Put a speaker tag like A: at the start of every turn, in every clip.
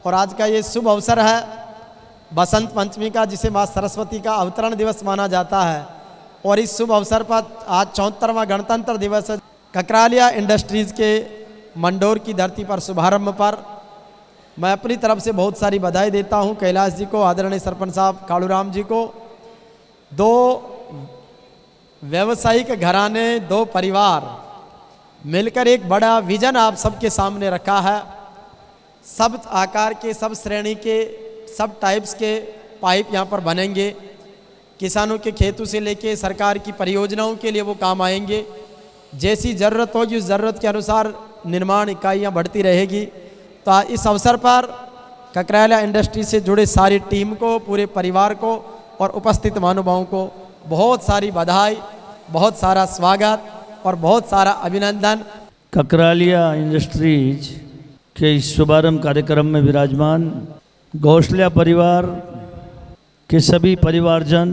A: और आज का ये शुभ अवसर है बसंत पंचमी का, जिसे माँ सरस्वती का अवतरण दिवस माना जाता है। और इस शुभ अवसर पर आज 74वां गणतंत्र दिवस है। ककरालिया इंडस्ट्रीज़ के मंडोर की धरती पर शुभारंभ पर मैं अपनी तरफ से बहुत सारी बधाई देता हूं कैलाश जी को, आदरणीय सरपंच साहब कालूराम जी को। दो व्यावसायिक घराने, दो परिवार मिलकर एक बड़ा विजन आप सबके सामने रखा है। सब आकार के, सब श्रेणी के, सब टाइप्स के पाइप यहाँ पर बनेंगे। किसानों के खेतों से लेके सरकार की परियोजनाओं के लिए वो काम आएंगे। जैसी ज़रूरत होगी उस ज़रूरत के अनुसार निर्माण इकाइयाँ बढ़ती रहेगी। तो इस अवसर पर ककरालिया इंडस्ट्री से जुड़े सारी टीम को, पूरे परिवार को और उपस्थित महानुभावों को बहुत सारी बधाई, बहुत सारा स्वागत और बहुत सारा अभिनंदन।
B: ककरालिया इंडस्ट्रीज के इस शुभारंभ कार्यक्रम में विराजमान घोषल्या परिवार के सभी परिवारजन,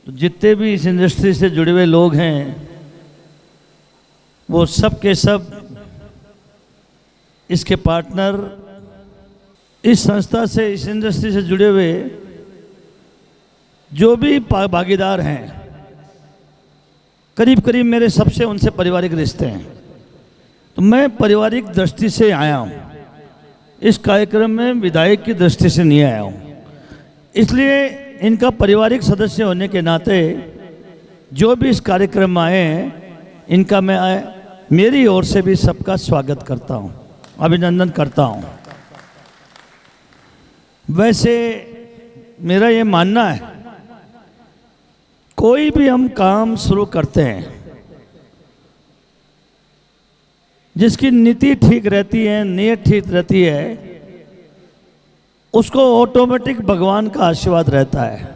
B: जितने भी इस इंडस्ट्री से जुड़े हुए लोग हैं, वो सब के सब इसके पार्टनर, इस संस्था से, इस इंडस्ट्री से जुड़े हुए जो भी भागीदार हैं, करीब करीब मेरे सबसे उनसे पारिवारिक रिश्ते हैं। तो मैं पारिवारिक दृष्टि से आया हूँ, इस कार्यक्रम में विधायक की दृष्टि से नहीं आया हूँ। इसलिए इनका पारिवारिक सदस्य होने के नाते जो भी इस कार्यक्रम में आए हैं, इनका मैं मेरी ओर से भी सबका स्वागत करता हूँ, अभिनंदन करता हूँ। वैसे मेरा ये मानना है, कोई भी हम काम शुरू करते हैं, जिसकी नीति ठीक रहती है, नीयत ठीक रहती है, उसको ऑटोमेटिक भगवान का आशीर्वाद रहता है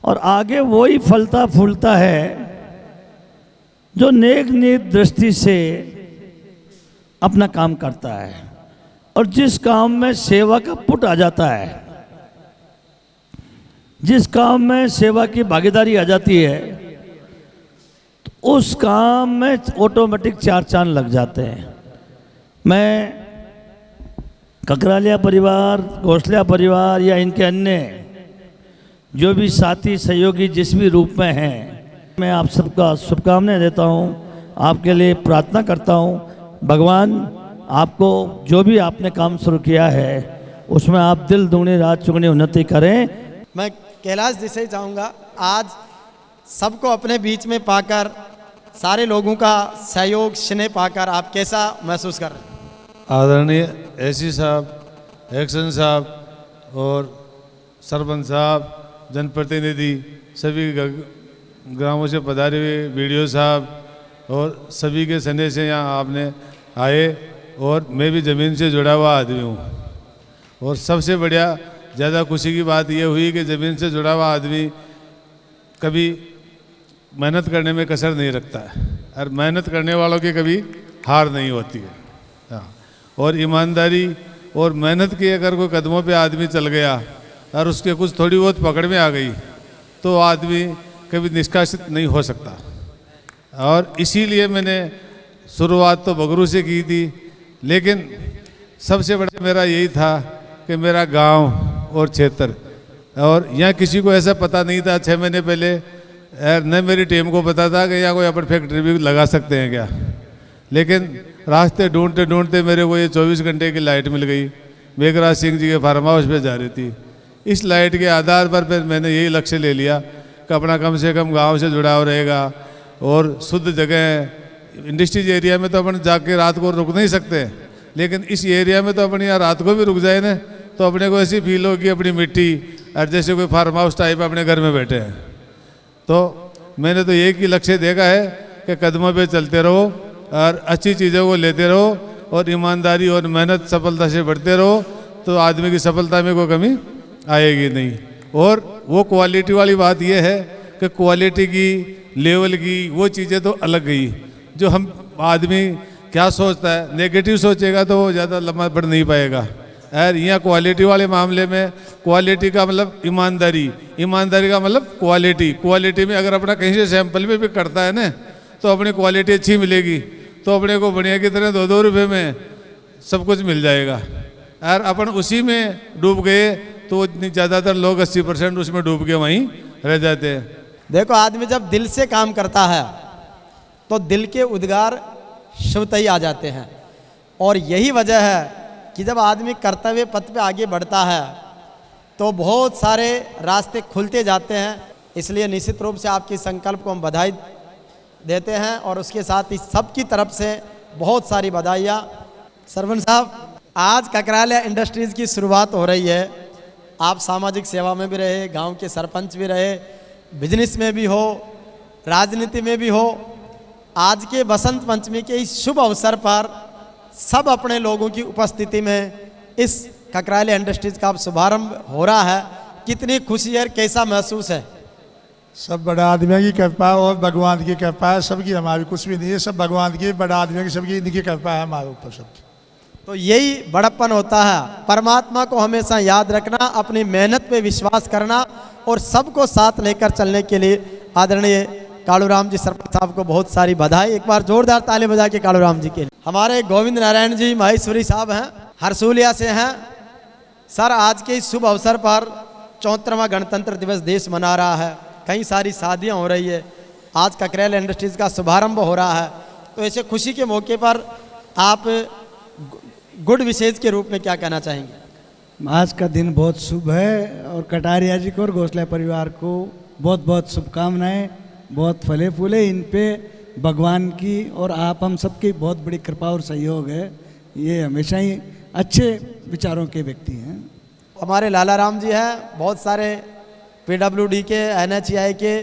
B: और आगे वही फलता फूलता है जो नेक नीत दृष्टि से अपना काम करता है। और जिस काम में सेवा का पुट आ जाता है, जिस काम में सेवा की भागीदारी आ जाती है, तो उस काम में ऑटोमेटिक चार चांद लग जाते हैं। मैं ककरालिया परिवार, घोषल्या परिवार या इनके अन्य जो भी साथी सहयोगी जिस भी रूप में हैं, मैं आप सबका शुभकामनाएं देता हूं, आपके लिए प्रार्थना करता हूं। भगवान आपको जो भी आपने काम शुरू किया है उसमें आप दिल दुगनी रात चुगनी उन्नति करें।
A: मैं कैलाश जी से चाहूँगा, आज सबको अपने बीच में पाकर, सारे लोगों का सहयोग स्नेह पाकर आप कैसा महसूस कर रहे हैं?
C: आदरणीय एसी साहब, एक्शन साहब और सरपंच साहब, जनप्रतिनिधि, सभी ग्रामों से पधारे हुए वीडियो साहब और सभी के स्नेह से यहाँ आपने आए। और मैं भी ज़मीन से जुड़ा हुआ आदमी हूँ और सबसे बढ़िया ज़्यादा खुशी की बात यह हुई कि ज़मीन से जुड़ा हुआ आदमी कभी मेहनत करने में कसर नहीं रखता है और मेहनत करने वालों की कभी हार नहीं होती है। हाँ, और ईमानदारी और मेहनत के अगर कोई कदमों पे आदमी चल गया और उसके कुछ थोड़ी बहुत पकड़ में आ गई तो आदमी कभी निष्कासित नहीं हो सकता। और इसीलिए मैंने शुरुआत तो बगरू से की थी, लेकिन सबसे बड़ा मेरा यही था कि मेरा गांव और क्षेत्र, और यहाँ किसी को ऐसा पता नहीं था 6 महीने पहले, न मेरी टीम को पता था कि यहाँ कोई अपन फैक्ट्री भी लगा सकते हैं क्या। लेकिन रास्ते ढूंढते ढूंढते मेरे को ये 24 घंटे की लाइट मिल गई, मेघराज सिंह जी के फार्म हाउस पे जा रही थी। इस लाइट के आधार पर फिर मैंने यही लक्ष्य ले लिया कि अपना कम से कम गांव से जुड़ाव रहेगा और शुद्ध जगह। इंडस्ट्रीज एरिया में तो अपन जाके रात को रुक नहीं सकते, लेकिन इस एरिया में तो अपन यहाँ रात को भी रुक जाए ना तो अपने को ऐसी फील होगी अपनी मिट्टी और जैसे कोई फार्म हाउस टाइप अपने घर में बैठे हैं। तो मैंने तो एक ही लक्ष्य देखा है कि कदमों पे चलते रहो और अच्छी चीज़ों को लेते रहो और ईमानदारी और मेहनत सफलता से बढ़ते रहो, तो आदमी की सफलता में कोई कमी आएगी नहीं। और वो क्वालिटी वाली बात ये है कि क्वालिटी की, लेवल की वो चीज़ें तो अलग गई। जो हम आदमी क्या सोचता है, नेगेटिव सोचेगा तो वो ज़्यादा लंबा बढ़ नहीं पाएगा। और यहाँ क्वालिटी वाले मामले में क्वालिटी का मतलब ईमानदारी, ईमानदारी का मतलब क्वालिटी। क्वालिटी में अगर अपना कहीं से सैंपल में भी करता है ना तो अपनी क्वालिटी अच्छी मिलेगी, तो अपने को बढ़िया की तरह 2-2 रुपये में सब कुछ मिल जाएगा। और अपन उसी में डूब गए तो इतनी ज़्यादातर लोग 80% उसमें डूब के वहीं रह जाते हैं।
A: देखो, आदमी जब दिल से काम करता है तो दिल के उद्गार शुभतई आ जाते हैं, और यही वजह है कि जब आदमी कर्तव्य पथ पे आगे बढ़ता है तो बहुत सारे रास्ते खुलते जाते हैं। इसलिए निश्चित रूप से आपके संकल्प को हम बधाई देते हैं, और उसके साथ ही सबकी तरफ से बहुत सारी बधाइयाँ। सरपंच साहब, आज ककराला इंडस्ट्रीज़ की शुरुआत हो रही है। आप सामाजिक सेवा में भी रहे, गांव के सरपंच भी रहे, बिजनेस में भी हो, राजनीति में भी हो। आज के बसंत पंचमी के इस शुभ अवसर पर सब अपने लोगों की उपस्थिति में इस ककराला इंडस्ट्रीज़ का शुभारंभ हो रहा है। कितनी खुशी है, कैसा महसूस है?
D: सब बड़ा आदमियों की कृपा और भगवान की कृपा है, सबकी, हमारी कुछ भी नहीं है, सब भगवान की, बड़ा आदमियों की, सबकी इनकी कृपा है हमारे ऊपर सबकी।
A: तो यही बड़प्पन होता है। परमात्मा को हमेशा याद रखना, अपनी मेहनत पे विश्वास करना और सबको साथ लेकर चलने के लिए आदरणीय कालूराम जी सरपंच साहब को बहुत सारी बधाई। एक बार जोरदार ताली बजा के कालूराम जी के लिए। हमारे गोविंद नारायण जी माहेश्वरी साहब हैं, हरसूलिया से हैं। सर, आज के इस शुभ अवसर पर 74वां गणतंत्र दिवस देश मना रहा है, कई सारी शादियाँ हो रही है, आज ककराला इंडस्ट्रीज़ का शुभारंभ हो रहा है। तो ऐसे खुशी के मौके पर आप गुड विशेष के रूप में क्या कहना चाहेंगे?
E: आज का दिन बहुत शुभ है और कटारिया जी को और घोसला परिवार को बहुत बहुत शुभकामनाएं। बहुत फले फूले इन पे भगवान की और आप हम सबकी बहुत बड़ी कृपा और सहयोग है। ये हमेशा ही अच्छे विचारों के व्यक्ति हैं।
A: हमारे लाला राम जी हैं, बहुत सारे PWD के, NHAI के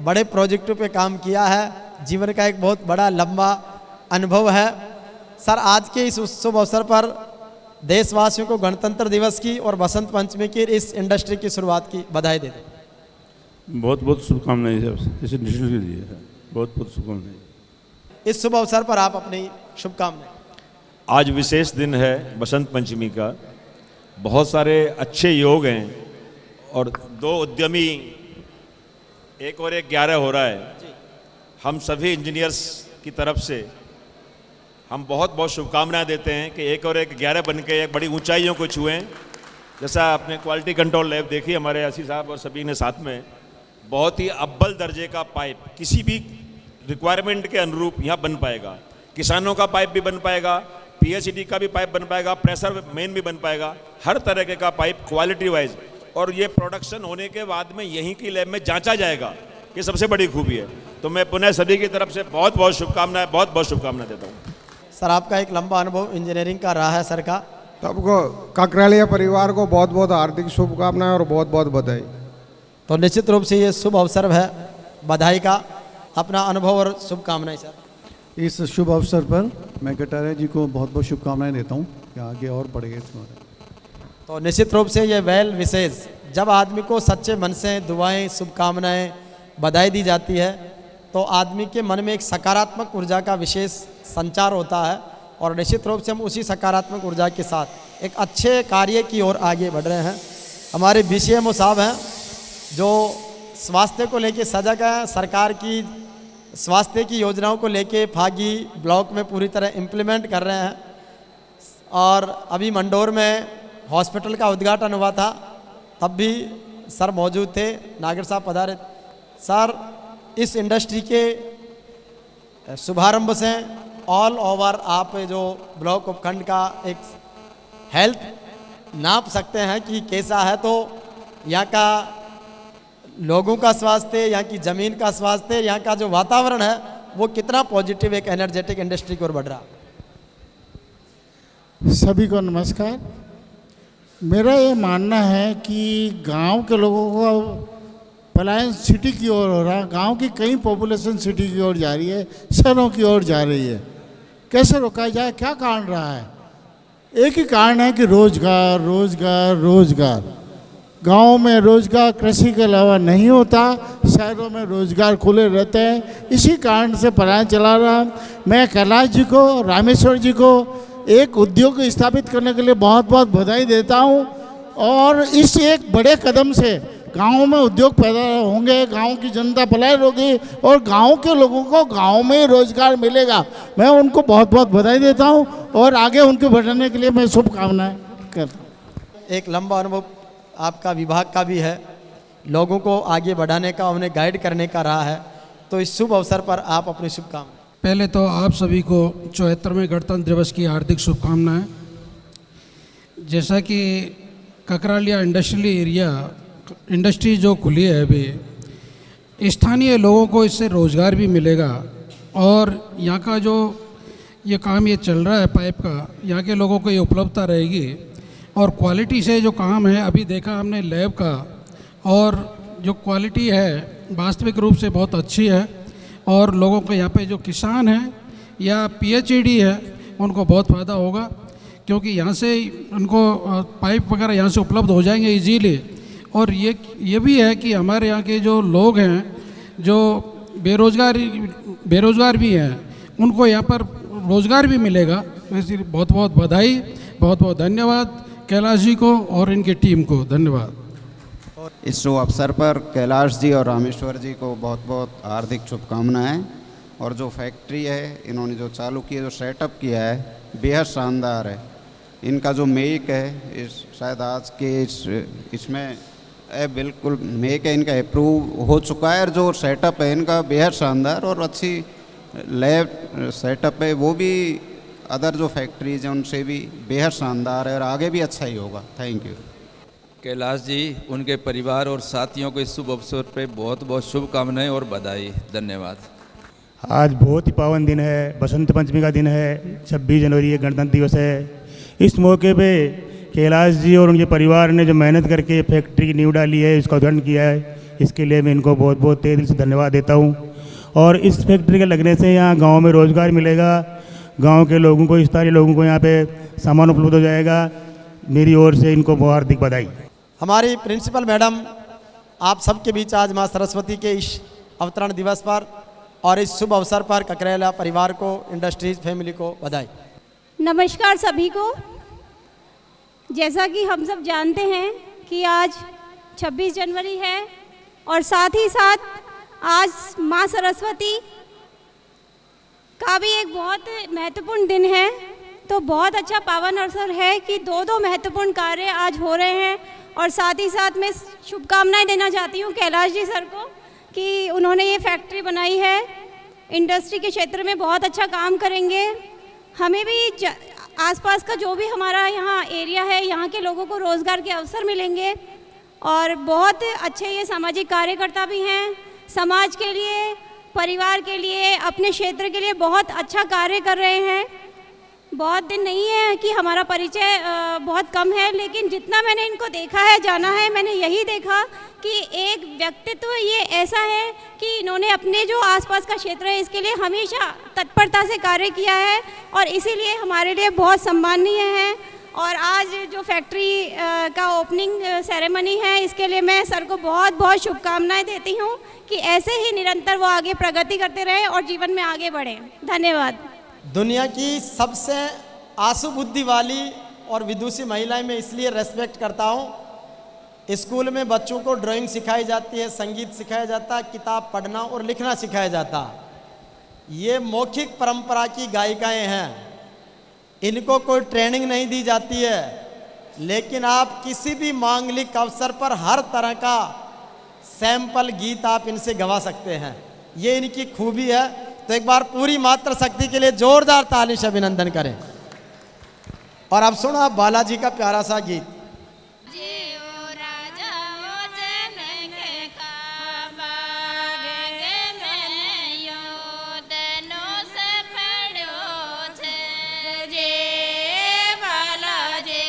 A: बड़े प्रोजेक्टों पे काम किया है, जीवन का एक बहुत बड़ा लंबा अनुभव है। सर, आज के इस शुभ अवसर पर देशवासियों को गणतंत्र दिवस की और बसंत पंचमी की इस इंडस्ट्री की शुरुआत की बधाई देते हैं।
F: बहुत बहुत शुभकामनाएं सर, इस इंडस्ट्री के लिए बहुत बहुत शुभकामनाएं।
A: इस शुभ अवसर पर आप अपनी शुभकामनाएं।
G: आज विशेष दिन है बसंत पंचमी का, बहुत सारे अच्छे योग हैं और 2 उद्यमी 1 और 1 11 हो रहा है। हम सभी इंजीनियर्स की तरफ से हम बहुत बहुत शुभकामनाएं देते हैं कि 1 और 1 11 बन के एक बड़ी ऊंचाइयों को छुएं। जैसा आपने क्वालिटी कंट्रोल लैब देखी हमारे असी साहब और सभी ने साथ में, बहुत ही अव्वल दर्जे का पाइप किसी भी रिक्वायरमेंट के अनुरूप यहाँ बन पाएगा। किसानों का पाइप भी बन पाएगा, PHED का भी पाइप बन पाएगा, प्रेशर मेन भी बन पाएगा, हर तरह का पाइप क्वालिटी वाइज। और ये प्रोडक्शन होने के बाद में यहीं की लैब में जांचा जाएगा, ये सबसे बड़ी खूबी है। तो मैं पुनः सभी की तरफ से बहुत बहुत शुभकामनाएं, बहुत बहुत शुभकामनाएं देता हूँ।
A: सर, आपका एक लंबा अनुभव इंजीनियरिंग का रहा है सर का।
H: सबको ककरालिया परिवार को बहुत बहुत हार्दिक शुभकामनाएं और बहुत बहुत बधाई।
A: तो निश्चित रूप से ये शुभ अवसर है बधाई का। अपना अनुभव और शुभकामनाएं सर।
I: इस शुभ अवसर पर मैं कटारिया जी को बहुत बहुत शुभकामनाएं देता हूँ कि आगे और बढ़ेगा इसमें।
A: तो निश्चित रूप से ये वेल विशेष, जब आदमी को सच्चे मन से दुआएं, शुभकामनाएं, बधाई दी जाती है तो आदमी के मन में एक सकारात्मक ऊर्जा का विशेष संचार होता है, और निश्चित रूप से हम उसी सकारात्मक ऊर्जा के साथ एक अच्छे कार्य की ओर आगे बढ़ रहे हैं। हमारे BCMO साहब हैं जो स्वास्थ्य को लेके सजग हैं, सरकार की स्वास्थ्य की योजनाओं को लेके फागी ब्लॉक में पूरी तरह इम्प्लीमेंट कर रहे हैं। और अभी मंडोर में हॉस्पिटल का उद्घाटन हुआ था, तब भी सर मौजूद थे, नागर साहब पधारे। सर, इस इंडस्ट्री के शुभारंभ से ऑल ओवर आप जो ब्लॉक उपखंड का एक हेल्थ नाप सकते हैं कि कैसा है, तो यहाँ का लोगों का स्वास्थ्य, यहाँ की ज़मीन का स्वास्थ्य, यहाँ का जो वातावरण है वो कितना पॉजिटिव एक एनर्जेटिक इंडस्ट्री की ओर बढ़ रहा।
J: सभी को नमस्कार। मेरा ये मानना है कि गांव के लोगों को पलायन सिटी की ओर हो रहा है। गांव की कई पॉपुलेशन सिटी की ओर जा रही है, शहरों की ओर जा रही है। कैसे रोका जाए, क्या कारण रहा है? एक ही कारण है कि रोजगार रोजगार रोजगार। गांव में रोजगार कृषि के अलावा नहीं होता, शहरों में रोजगार खुले रहते हैं, इसी कारण से पलायन चला रहा। मैं कैलाश जी को, रामेश्वर जी को एक उद्योग स्थापित करने के लिए बहुत बहुत बधाई देता हूं। और इस एक बड़े कदम से गांव में उद्योग पैदा होंगे, गांव की जनता पलायन होगी और गांव के लोगों को गांव में ही रोजगार मिलेगा। मैं उनको बहुत बहुत बधाई देता हूं और आगे उनके बढ़ने के लिए मैं शुभकामनाएं करता हूँ।
A: एक लंबा अनुभव आपका विभाग का भी है, लोगों को आगे बढ़ाने का, उन्हें गाइड करने का रहा है, तो इस शुभ अवसर पर आप अपनी शुभकामनाएं।
K: पहले तो आप सभी को 74वें गणतंत्र दिवस की हार्दिक शुभकामनाएं। जैसा कि ककरालिया इंडस्ट्रियल एरिया इंडस्ट्री जो खुली है अभी, स्थानीय लोगों को इससे रोज़गार भी मिलेगा और यहाँ का जो ये काम ये चल रहा है पाइप का, यहाँ के लोगों को ये उपलब्धता रहेगी और क्वालिटी से जो काम है, अभी देखा हमने लैब का, और जो क्वालिटी है वास्तविक रूप से बहुत अच्छी है और लोगों को यहाँ पे जो किसान हैं या पीएचईडी है उनको बहुत फ़ायदा होगा, क्योंकि यहाँ से उनको पाइप वगैरह यहाँ से उपलब्ध हो जाएंगे इजीली। और ये भी है कि हमारे यहाँ के जो लोग हैं जो बेरोज़गार भी हैं, उनको यहाँ पर रोज़गार भी मिलेगा। इसलिए बहुत बहुत बधाई, बहुत बहुत धन्यवाद कैलाश जी को और इनकी टीम को, धन्यवाद।
L: इस शुभ अवसर पर कैलाश जी और रामेश्वर जी को बहुत बहुत हार्दिक शुभकामनाएं। और जो फैक्ट्री है इन्होंने जो चालू की है, जो सेटअप किया है, बेहद शानदार है। इनका जो मेक है, इस शायद आज के इसमें बिल्कुल मेक है इनका अप्रूव हो चुका है, और जो सेटअप है इनका बेहद शानदार और अच्छी लैब सेटअप है, वो भी अदर जो फैक्ट्रीज हैं उनसे भी बेहद शानदार है और आगे भी अच्छा ही होगा। Thank you.
M: कैलाश जी, उनके परिवार और साथियों को इस शुभ अवसर पर बहुत बहुत शुभकामनाएं और बधाई, धन्यवाद।
N: आज बहुत ही पावन दिन है, बसंत पंचमी का दिन है, 26 जनवरी ये गणतंत्र दिवस है। इस मौके पे कैलाश जी और उनके परिवार ने जो मेहनत करके फैक्ट्री की नींव डाली है, इसका उद्घाटन किया है, इसके लिए मैं इनको बहुत बहुत तहे दिल से धन्यवाद देता हूँ। और इस फैक्ट्री के लगने से यहाँ गाँव में रोज़गार मिलेगा, गाँव के लोगों को, इस तरह लोगों को यहाँ पे सामान उपलब्ध हो जाएगा। मेरी ओर से इनको बहुत हार्दिक बधाई।
A: हमारी प्रिंसिपल मैडम, आप सबके बीच आज माँ सरस्वती के इस अवतरण दिवस पर और इस शुभ अवसर पर ककरेला परिवार को, इंडस्ट्रीज फैमिली को बधाई।
O: नमस्कार सभी को। जैसा कि हम सब जानते हैं कि आज 26 जनवरी है और साथ ही साथ आज माँ सरस्वती का भी एक बहुत महत्वपूर्ण दिन है, तो बहुत अच्छा पावन अवसर है कि दो महत्वपूर्ण कार्य आज हो रहे हैं। और साथ ही साथ मैं शुभकामनाएं देना चाहती हूँ कैलाश जी सर को कि उन्होंने ये फैक्ट्री बनाई है, इंडस्ट्री के क्षेत्र में बहुत अच्छा काम करेंगे। हमें भी आसपास का जो भी हमारा यहाँ एरिया है, यहाँ के लोगों को रोज़गार के अवसर मिलेंगे और बहुत अच्छे ये सामाजिक कार्यकर्ता भी हैं, समाज के लिए, परिवार के लिए, अपने क्षेत्र के लिए बहुत अच्छा कार्य कर रहे हैं। बहुत दिन नहीं है कि हमारा परिचय बहुत कम है, लेकिन जितना मैंने इनको देखा है, जाना है, मैंने यही देखा कि एक व्यक्तित्व ये ऐसा है कि इन्होंने अपने जो आसपास का क्षेत्र है इसके लिए हमेशा तत्परता से कार्य किया है और इसीलिए हमारे लिए बहुत सम्माननीय है। और आज जो फैक्ट्री का ओपनिंग सेरेमनी है, इसके लिए मैं सर को बहुत बहुत शुभकामनाएं देती हूँ कि ऐसे ही निरंतर वो आगे प्रगति करते रहें और जीवन में आगे बढ़ें। धन्यवाद।
A: दुनिया की सबसे आंसू बुद्धि वाली और विदुषी महिलाएं मैं इसलिए रेस्पेक्ट करता हूँ। स्कूल में बच्चों को ड्राइंग सिखाई जाती है, संगीत सिखाया जाता है, किताब पढ़ना और लिखना सिखाया जाता है। ये मौखिक परंपरा की गायिकाएं हैं, इनको कोई ट्रेनिंग नहीं दी जाती है, लेकिन आप किसी भी मांगलिक अवसर पर हर तरह का सैंपल गीत आप इनसे गवा सकते हैं। ये इनकी खूबी है। तो एक बार पूरी मातृ शक्ति के लिए जोरदार ताली से अभिनंदन करें। और अब सुनो आप बालाजी का प्यारा सा गीत।
P: बालाजी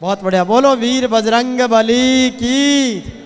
A: बहुत बढ़िया, बोलो वीर बजरंग बली की।